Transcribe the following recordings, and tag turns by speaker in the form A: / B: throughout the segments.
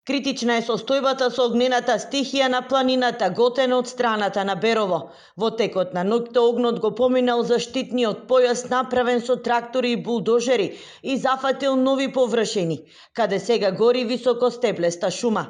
A: Критична е состојбата со огнената стихија на планината Готено од страната на Берово. Во текот на ноќта огнот го поминал заштитниот појас направен со трактори и булдожери и зафатил нови површини, каде сега гори високостеблеста шума.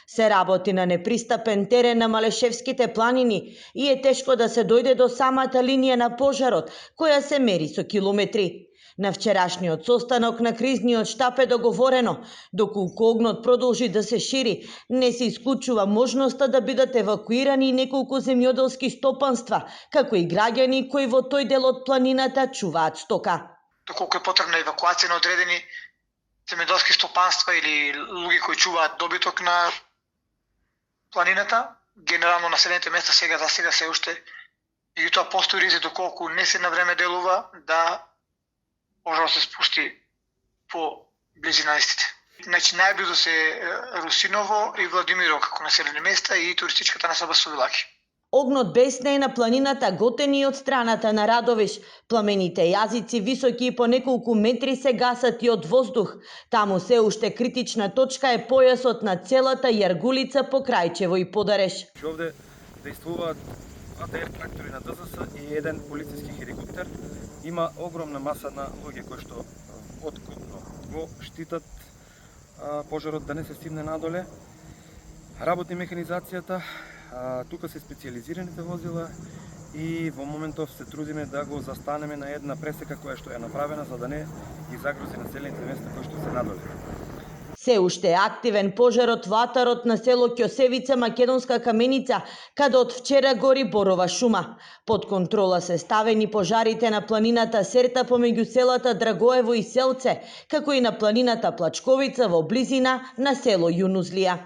A: Се работи на непристапен терен на Малешевските планини и е тешко да се дојде до самата линија на пожарот, која се мери со километри. На вчерашниот состанок на кризниот штаб е договорено, доколку огнот продолжи да се шири, не се исклучува можноста да бидат евакуирани неколку земјоделски стопанства, како и граѓани кои во тој дел од планината чуваат стока.
B: Доколку е потребна евакуација на одредени земјоделски стопанства или луѓе кои чуваат добиток на планината, генерално населените места сега се уште и тоа постои ризик доколку не се на време делува да пожарот се спусти по близина истите. Значи најблизо се Русиново и Владимирово како населени места и туристичката населба Сувилаки.
A: Огнот беснее на планината Готени од страната на Радовиш. Пламените јазици високи и по неколку метри се гасат и од воздух. Таму се уште критична точка е појасот на целата Јаргулица, Покрајчево и Подареш.
C: Овде действуваат АТР трактори на ДЗС и еден полициски хеликоптер. Има огромна маса на луѓе кои што откупно го штитат пожарот да не се стигне надоле. Работи механизацијата, тука се специјализираните возила и во моментов се трудиме да го застанеме на една пресека која што е направена за да не ги загрози населените места кои што се надоле.
A: Се уште е активен пожарот во атарот на село Ќосевица, Македонска Каменица, каде од вчера гори борова шума. Под контрола се ставени пожарите на планината Серта помеѓу селата Драгоево и Селце, како и на планината Плачковица во близина на село Јунузлија.